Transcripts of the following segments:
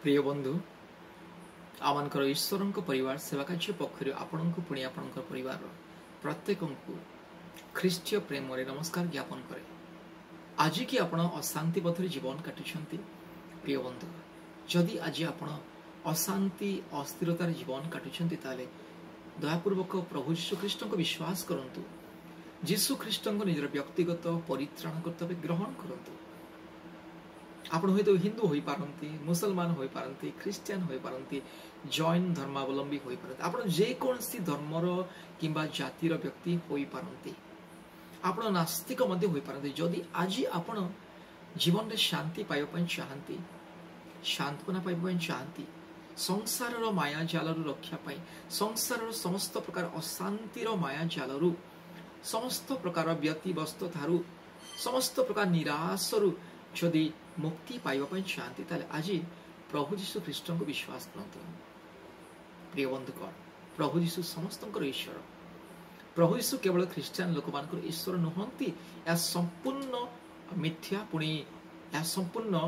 प्रिय बंधु आमनकर ईश्वर परिवार सेवा कार्य पक्ष आपण पुणी आपण परिवार प्रत्येक ख्रीष्टीय प्रेम नमस्कार ज्ञापन करे। आज की आपण अशांति पथरे जीवन काटुछंती प्रिय बंधु, जदि आज आपण अशांति अस्थिरतार जीवन काटुछंती ताले दयापूर्वक प्रभु यीशु ख्रीष्ट को विश्वास करंतु। यीशु ख्रीष्ट को निजर व्यक्तिगत परित्राण कर्तव्य ग्रहण करंतु। आपण हयतो हिंदू होई पारंती, मुसलमान होई पारंती, ख्रिस्टियन होई पारंती, जैन धर्मावलंबी होई पारंती, आपण जे कोनसी धर्मर किंबा जातिर व्यक्ति होई पारंती, आपण नास्तिक मध्ये होई पारंती। जदि आज आपण जीवन रे शांति पाइबा पई चाहंती, शांतपना पाइबा पई चाहंती, संसारर माया जालरु रक्षा पाई, संसारर समस्त प्रकार अशांतिर माया जालरु, समस्त प्रकार व्यतिवस्त थारु, समस्त प्रकार निराशरु जदि मुक्ति पाइबा पई चाहंती ताले आज प्रभु यीशु ख्रीष्ट को विश्वास करंतु। प्रिय बंधुगण, प्रभु यीशु समस्तंकर ईश्वर। प्रभु यीशु केवल ख्रिस्टियन लोक मानकर ईश्वर नुहंती, या संपूर्ण मिथ्या पुणी या संपूर्ण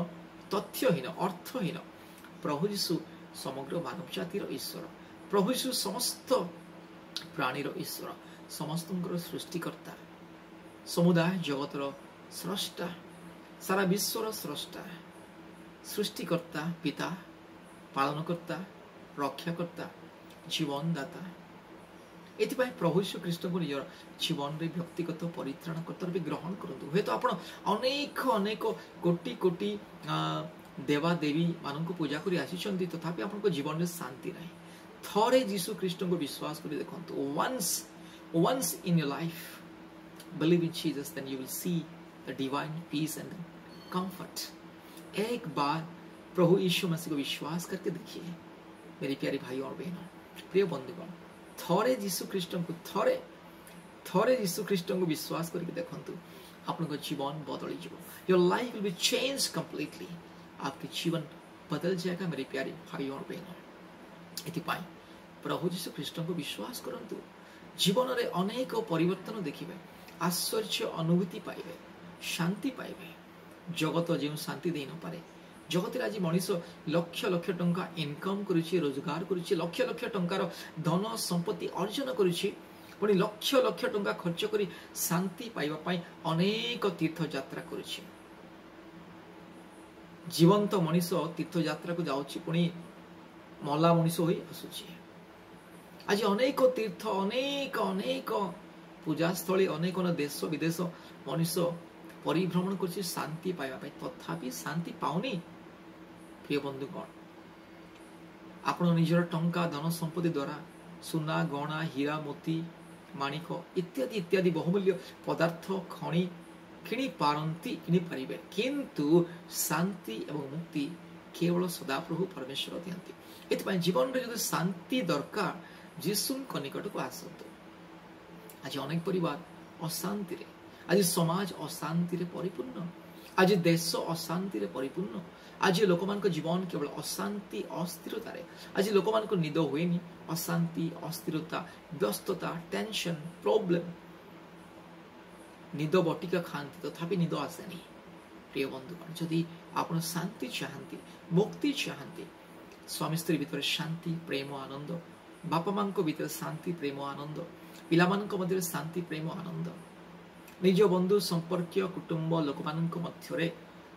तथ्यहीन अर्थहीन। प्रभु यीशु समग्र मानव जातिर ईश्वर। प्रभु यीशु समस्त प्राणीर ईश्वर, समस्तंकर सृष्टिकर्ता, समुदाय जगतर स्रष्टा, सारा विश्वर स्रष्टा, सृष्टिकर्ता, पिता, पालनकर्ता, रक्षाकर्ता, जीवनदाता। एथिपाई प्रभु यीशु ख्रीष्ट को निजर जीवन रे व्यक्तिगत परित्राण कर्तव्य ग्रहण करंतु। हेतु आपण अनेक अनेक कोटि कोटि देवा देवी मानक पूजा करी आसीचंती, तथापि आपनको जीवन रे शांति नाही। थरे यीशु ख्रीष्ट को विश्वास करी देखंतु। once in your life believe in Jesus, then you will see the divine peace and comfort। एक बार प्रभु यीशु मसीह को विश्वास करके देखिए मेरे प्यारे भाई और बहनों, प्रिय बंधुगण। थरे यीशु ख्रीष्ट को थरे यीशु ख्रीष्ट को विश्वास करके देखंतु, आपनको जीवन बदल जीवो। Your life will be change completely. आपके जीवन बदल जाएगा मेरे प्यारे भाई और बहनों। एथिपाई प्रभु यीशु ख्रीष्ट को विश्वास करंतु। जीवन रे अनेक परिवर्तन देखिबे, आश्चर्य अनुभूति पाइबे, शांति पाइबे। जगत जो शांति दे न पारे, जगत आज मनीष लक्ष लक्ष टंका इनकम करुछि, रोजगार करुछि, लक्ष लक्ष टंकार धन संपत्ति अर्जन करुछि, पुणी लक्ष लक्ष टंका खर्च करी शांति पाइबा पई अनेक तीर्थ यात्रा करुछि। जीवंत मनीष तीर्थ यात्रा को जाउछि, पुणी मला मनीष होई आसुछि। आज अनेक तीर्थ, अनेक अनेक पूजास्थली, अनेक देश विदेश मनीष परिभ्रमण कर शांति पाइबा, तथापि शांति पाउनी। प्रिय बंधुगण, आपण निजर टंका धन संपत्ति द्वारा सुना गहना हीरा मोती माणिक इत्यादि इत्यादि बहुमूल्य पदार्थ खणी किणी पारे, किंतु शांति एवं मुक्ति केवल सदाप्रभु परमेश्वर दियंती। एथिपाई जीवन रे जदि शांति दरकार, यीशुଙ୍କ निकटକୁ आसନ୍ତୁ। आज अनेक परिवार अशांति रे, आज समाज अशांति रे परिपूर्ण, आज देश अशांति रे परिपूर्ण। आज लोक मान जीवन केवल अशांति अस्थिरता रे। आज लोक मान निद हुएनी, अशांति अस्थिरता व्यस्तता टेंशन प्रॉब्लम। निद बटिका खाती तथापि निद आसेनी। प्रिय बंधुगण, जदि आपण शांति चाहती, मुक्ति चाहती, स्वामी स्त्री भीतर शांति प्रेम आनंद, बापा मां भीतर शांति प्रेम आनंद, पिला मानक मध्य शांति प्रेम आनंद, निज बंधु संपर्क कुटुंब लोक मानक मध्यरे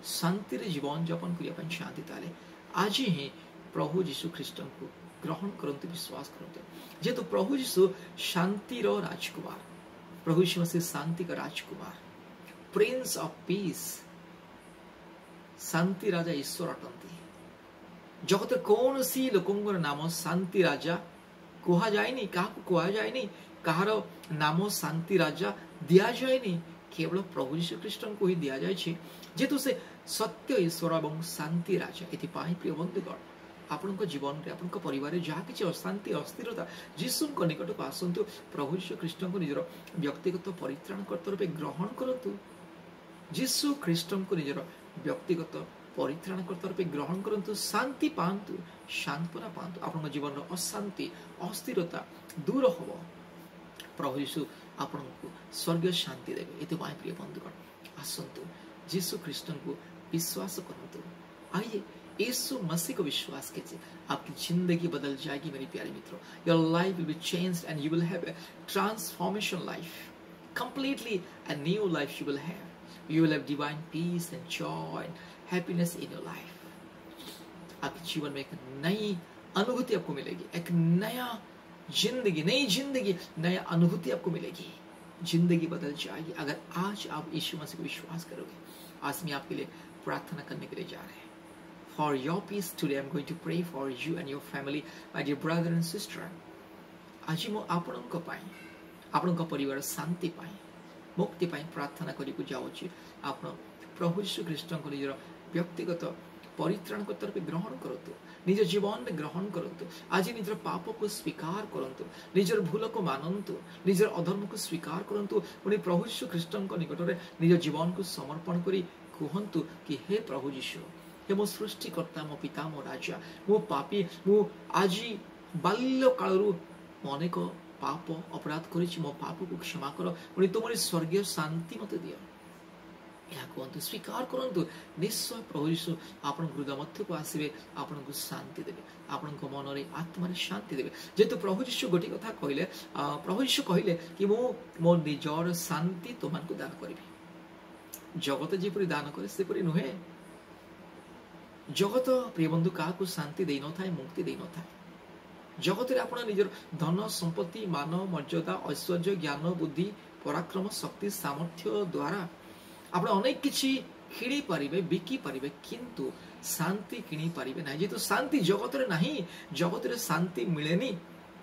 शांति रे जीवन यापन करिया पई चाहती, ताले आज ही प्रभु यीशु ख्रीष्ट को ग्रहण करंतु, विश्वास करंतु। जेतु प्रभु यीशु शांति रो राजकुमार, प्रभु यीशु मसीह शांति का राजकुमार, प्रिंस ऑफ पीस, शांति राजा ईश्वर अटंती। जगत कौन सी लोकंगर नाम शांति राजा कुहा जाएनी, काहाकु कुहा जाएनी, कहार नाम शांति राजा दिया जाएनी, केवल प्रभु यीशु ख्रीष्ट को ही दिया जाए, जेतु से सत्य ईश्वर एवं शांति राजा। एथिपाई प्रिय बंधुगण, आपनक जीवन रे आपनक परिवार रे जहा किछि अशांति अस्थिरता, यीशुଙ୍କ निकटକୁ आसंतु। प्रभु यीशु ख्रीष्ट को निजर व्यक्तिगत परित्राण कर्तव्य ग्रहण करंतु। यीशु ख्रीष्ट को निजर व्यक्तिगत परित्राण कर्तव्य ग्रहण करंतु। शांति पांतु, शांतपना पांतु, आपन जीवन रो अशांति अस्थिरता दूर होबो। प्रभु यीशु आपनको स्वर्गीय शांति देवे। एथिपाई प्रिय बंधुगण, आसंतु यीशु ख्रीष्ट को विश्वास करंतु। आइए यीशु मसीह को विश्वास कीजिए, आपकी जिंदगी बदल जाएगी मेरी प्यारे मित्रों। Your life will be changed and you will have a transformation life, completely a new life you will have. You will have divine peace and joy and happiness in your life. आपके जीवन में एक नई अनुभूति आपको मिलेगी, एक नया जिंदगी, नई जिंदगी, नया अनुभूति आपको मिलेगी। जिंदगी बदल जाएगी अगर आज आप यीशु मसीह को विश्वास करोगे। आज मैं आपके लिए प्रार्थना करने के लिए जा रहे हैं। For your peace today I'm going to pray for you and your family, my dear brother and sister. आज मैं आपनों पाई, आपनों परिवार शांति पाई, मुक्ति पाई प्रार्थना करिकु जाउछि। आपण प्रभु यीशु ख्रीष्ट को निजर व्यक्तिगत परित्राण को तरफ ग्रहण करतु, निज जीवन में ग्रहण करतु। आज निजर पाप को स्वीकार करतु, निजर भूल को मानतु, निजर अधर्म को स्वीकार करतु। पुणी प्रभु यीशु ख्रीष्ट को निकट में निज जीवन को समर्पण करी कहतु कि हे प्रभु यीशु, हे मो सृष्टिकर्ता, मो पिता, मो राजा, मो पापी, मो आज बाल्य कालरू अनेक पाप अपराध करिछि, मो पाप को क्षमा कर, पुणी तुमरी स्वर्गीय शांति मते दियो। या कहतु, स्वीकार करतु। निश्चय प्रभु यीशु आपण हृदय मध्य को आसीबे, आपण को शांति देबे, आपण को मन रे आत्मा रे शांति देबे। जेतु प्रभु यीशु गोटी कथा कहले, प्रभु यीशु कहले कि मो निजर शांति तुमन को दान करिबे। जगत जेपरि दान करे सेपरि नुहे। जगत प्रिय बंधु का को शांति देई न थाए, मुक्ति देई न थाए। जगत रे आपण निजर धन संपत्ति, मान मर्यादा, ऐश्वर्य, ज्ञान, बुद्धि, पराक्रम, शक्ति, सामर्थ्य द्वारा आपण अनेक किछि किणी पारिबे, बिकी पारिबे, किंतु शांति किणी पारिबे नाही। जेतु शांति जगत रे नाही, जगत रे शांति मिलेनी,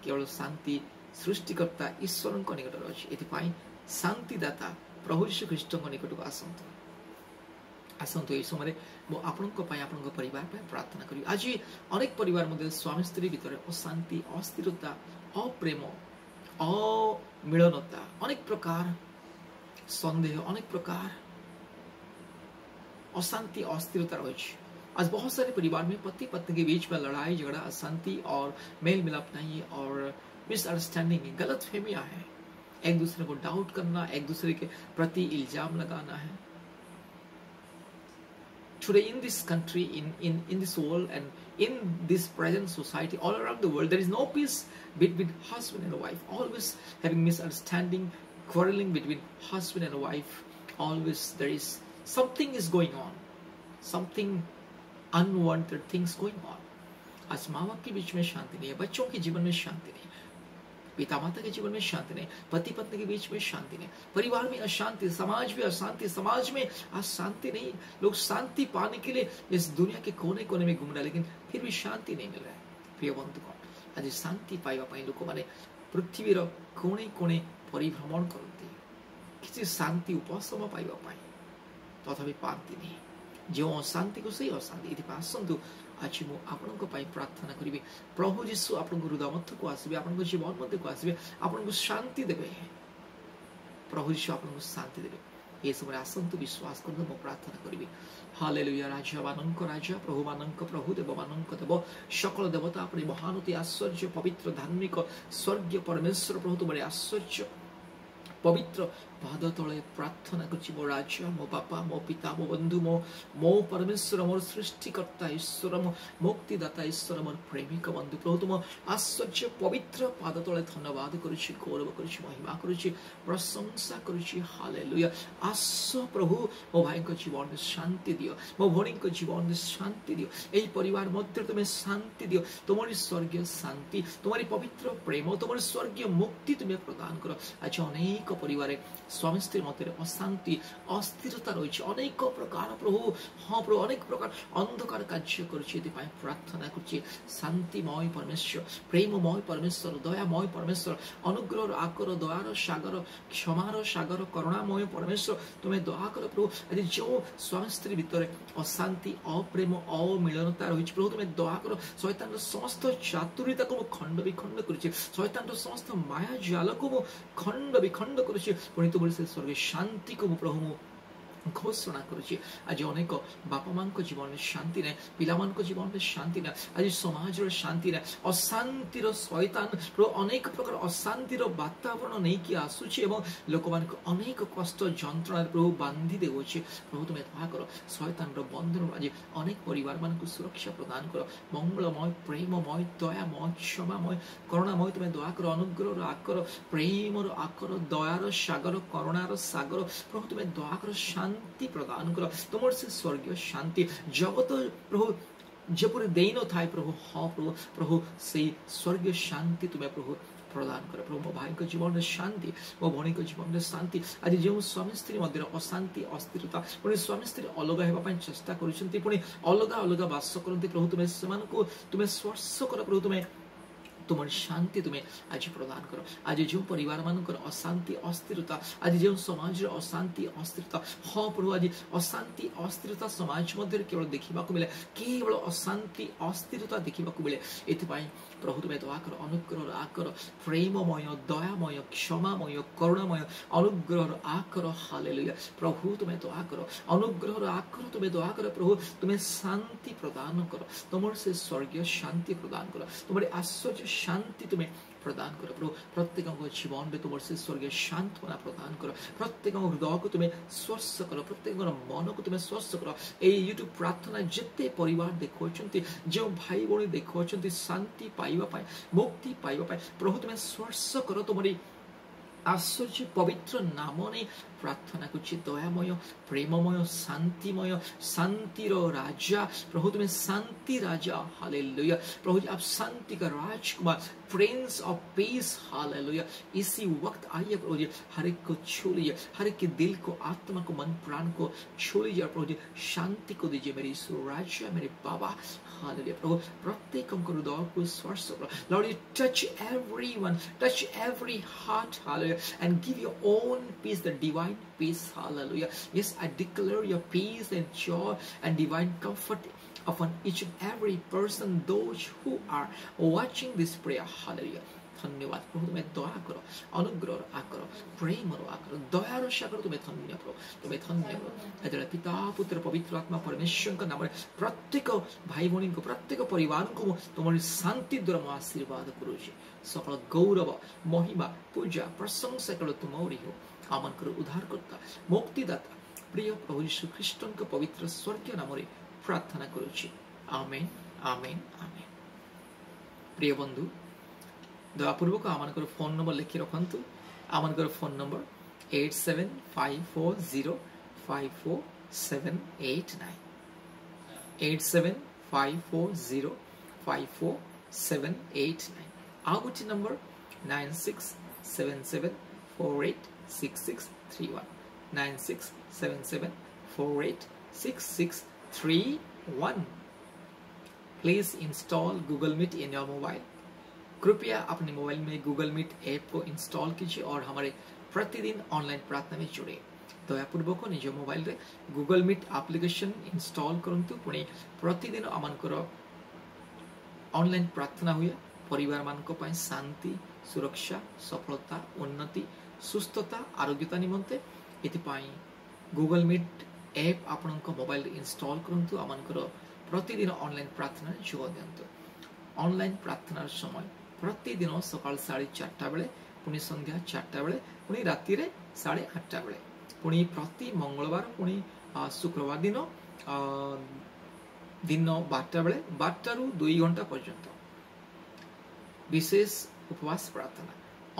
केवल शांति सृष्टिकर्ता ईश्वर को निकट रे अछि। एति पई शांतिदाता प्रभु यीशु ख्रीष्ट को निकट को आसंतु। आसंतु ए समय मो आपनक पई, आपनक परिवार पई प्रार्थना करी। आज अनेक परिवार मध्ये स्वामी स्त्री भितर अशांति, अस्थिरता, अप्रेम, अमिलनता, अनेक प्रकार संदेह, अनेक प्रकार अशांति, अस्थिरता रही। आज बहुत सारे परिवार में पति पत्नी के बीच में लड़ाई झगड़ा, अशांति और मेल मिलाप नहीं और मिसअंडरस्टैंडिंग, गलत फहमियां है। एक दूसरे को डाउट करना, एक दूसरे के प्रति इल्जाम लगाना है। Today in this country, in this world and in this present society, all around the world, there is no peace between husband and wife. Always having misunderstanding, quarreling between husband and wife. Always there is something is going on, something unwanted things going on. आज माँ बाप के बीच में शांति नहीं है, बच्चों के जीवन में शांति नहीं, पिता माता के जीवन में शांति नहीं, पति पत्नी के बीच में शांति नहीं, परिवार में अशांति, समाज में अशांति, समाज में अशांति नहीं। लोग शांति पाने के लिए इस दुनिया के कोने कोने में घूम रहे, लेकिन फिर भी शांति नहीं मिल रहा है। प्रिय बंधुगण, आज शांति पाइबा पई लोक माने पृथ्वीर कोने कोने परिभ्रमण करते, किसी शांति उपशम पाइबा पई तथापि पाती नहीं। जो अशांति को सही अशांति। इति आसंतु आज मु आपनको पई प्रार्थना करिबे, प्रभु यीशु आपनको हृदय मध्य को आसीबे, आपनको जीवन मध्य को आसीबे, आपनको शांति देबे। प्रभु यीशु आपनको शांति देबे। ये समय आसंतु विश्वास करके मु प्रार्थना करिबे। हालेलुया। राजा मानंक राजा, प्रभु मानंक प्रभु, देव मानंक देव, सकल देवता अपनी महानती आश्चर्य पवित्र धार्मिक स्वर्गीय परमेश्वर प्रभु तुम्हारे आश्चर्य पवित्र पाद तले प्रार्थना करछि। मो राजा, मो बापा, मो पिता, मो बंधु, मो परमेश्वर, मोर सृष्टिकर्ता ईश्वर, मो मुक्तिदाता ईश्वर, मोर प्रेमिक बंधु प्रभु, तुम आश्चर्य पवित्र पाद तले धन्यवाद करछि, गौरव करछि, महिमा करछि, प्रशंसा करछि। हालेलुया। आस प्रभु मो भाई को जीवन में शांति दियो, मो भणी को जीवन में शांति दियो, एई परिवार मध्य तुम्हें शांति दियो, तुम्हारी स्वर्गीय शांति, तुम्हारी पवित्र प्रेम, तुम्हारी स्वर्गीय मुक्ति तुम्हें प्रदान करो। आज अनेक परिवार स्वामी स्त्री मध्य अशांति अस्थिरता रही, अनेक प्रकार प्रभु, हाँ प्रभु, अनेक प्रकार अंधकार कार्य कर प्रार्थना कर। शांतिमय परमेश्वर, प्रेममय परमेश्वर, दयामय परमेश्वर, अनुग्रह आकर, दयार सागर, क्षमार सागर, करुणामय परमेश्वर, तुम्हें दया कर प्रभु। आज जो स्वामी स्त्री भितर अशांति, अप्रेम, अमिलनता रही प्रभु, तुम्हें दया कर। शैतान समस्त चातुरीता को खंड विखंड कर, शैतान समस्त माया जाल को खंड विखंड कर, पुणी तुम से स्वर्ग शांति को प्रभु घोषणा करुछि आज अनेक बापा मां को जीवन में शांति ने पिला मान को जीवन में शांति ने आज समाज रो शांति ने अशांति रो शैतान रो अनेक प्रकार अशांति रो वातावरण नहीं कि आसुछि एवं लोक मान को अनेक कष्ट जंत्रणा प्रभु बांधी देउछि प्रभु तुमे दया करो शैतान रो बंधन आज अनेक परिवार मान को सुरक्षा प्रदान करो मंगलमय प्रेममय दयामय क्षमामय करुणामय तुमे दया करो अनुग्रह रो आकर प्रेम रो आकर दयार सागर करुणार सागर प्रभु तुमे दया करो शांति प्रदान कर तुम से स्वर्गीय शांति जगत प्रभु जपरी दे न थाए प्रभु हाँ प्रभु प्रभु से स्वर्गीय शांति तुम्हें प्रभु प्रदान कर प्रभु मो भाई को जीवन में शांति मो भौणी को जीवन में शांति आज जो स्वामी स्त्री मध्य अशांति अस्थिरता पुणी स्वामी स्त्री अलग होगा चेष्टा कर पुणी अलग अलग बास करते प्रभु तुम्हें से तुम्हें स्पर्श कर प्रभु तुम्हें तुम शांति तुम्हें आज प्रदान करो आज जो परिवार मानकर अशांति अस्थिरता आज जो समाज अशांति अस्थिरता हाँ प्रभु आज अशांति अस्थिरता समाज मध्य केवल देखा मिले केवल अशांति अस्थिरता देखा मिले ये प्रभु तुम्हें दया कर अनुग्रह आकर प्रेममय दयामय क्षमामय करुणामय अनुग्रह आकर हालेलुया प्रभु तुम्हें दया कर अनुग्रह आकर तुम्हें दया कर प्रभु तुम्हें शांति प्रदान कर तुम से स्वर्गीय शांति प्रदान कर तुम्हारे आश्चर्य शांति तुम्हें प्रदान करो प्रभु प्रत्येक जीवन में तुम से स्वर्गीय सांत्वना प्रदान करो प्रत्येक हृदय को तुम्हें स्पर्श करो प्रत्येक मन को तुम्हें स्पर्श करो ये यूट्यूब प्रार्थना जिते परिवार देखो जो भाई भौणी देखो शांति पाइबा मुक्ति पाइबा प्रभु तुम्हें स्पर्श करो तुम्हारी आश्चर्य पवित्र नाम नहीं प्रार्थना कुछ दयामय प्रेममय शांतिमय शांतिर राजा प्रभु तुम्हें शांति राजा हालेलुया प्रभु आप शांति का राजकुमार प्रिंस ऑफ पीस हालेलुया इसी वक्त आइए प्रभु जी हर एक को छू लीजिए हर एक के दिल को आत्मा को मन प्राण को छू लीजिए प्रभु जी शांति को दीजिए मेरी राजा मेरे बाबा हालेलुया प्रभु प्रत्येक हृदय को स्पर्श करो Lord you touch everyone touch every heart hallelujah and give your own peace the divine peace hallelujah yes I declare your peace and joy and divine comfort upon each and every person those who are watching this prayer hallelujah धन्यवाद प्रभु तुम्हें दया करो अनुग्रह आकर प्रेम आकर दयार सागर तुम्हें धन्य प्रभु तुम्हें धन्य प्रभु पिता पुत्र पवित्र आत्मा परमेश्वर का नाम प्रत्येक भाई भौणी को प्रत्येक परिवार को तुम्हारी शांति द्वारा मैं आशीर्वाद करुँच सकल गौरव महिमा पूजा प्रशंसा केवल तुम्हारी हो आमनकर उद्धारकर्ता मुक्तिदाता प्रिय प्रभु यीशु ख्रीष्ट पवित्र स्वर्गीय नाम प्रार्थना करुँच आमेन आमेन आमेन प्रिय बंधु दयापूर्वक आमनकर फोन नंबर लिखि रखंतु आमनकर फोन नंबर 8754054789 8754054789 आ गोटे number 9677486631 9677486631 please install Google Meet in your mobile कृपया अपने मोबाइल में गूगल मीट ऐप को इंस्टॉल कीजिए और हमारे प्रतिदिन ऑनलाइन प्रार्थना में जुड़े दयापूर्वक निज मोबाइल रे गूगल मीट एप्लिकेशन इंस्टॉल करंतु पुणी प्रतिदिन आमनकर ऑनलाइन प्रार्थना हुए परिवार मानक पय शांति सुरक्षा सफलता उन्नति सुस्थता आरोग्यता निमंते एथिपाई गूगल मीट ऐप आपनक मोबाइल रे इंस्टॉल करंतु आमनकर प्रतिदिन ऑनलाइन प्रार्थना जोग दियंतु ऑनलाइन प्रार्थना समय प्रतिदिन सकाल 4:30 बेले पुणी संध्या 4टा बेले पुणी राति रे 8:30 बेले पुणी प्रति मंगलवार पुणी शुक्रवार दिन दिन 12टा बेले 12 रु 2 घंटा पर्यंत विशेष उपवास प्रार्थना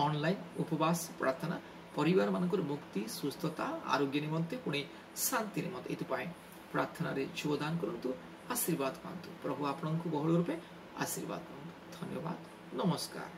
ऑनलाइन उपवास प्रार्थना परिवार मानकर मुक्ति सुस्थता आरोग्य निमंते पुणी शांति निमंते एथिपाई प्रार्थना रे योगदान करंतु आशीर्वाद पांतु प्रभु आपनकु बहुल रूपे आशीर्वाद करंतु धन्यवाद नमस्कार।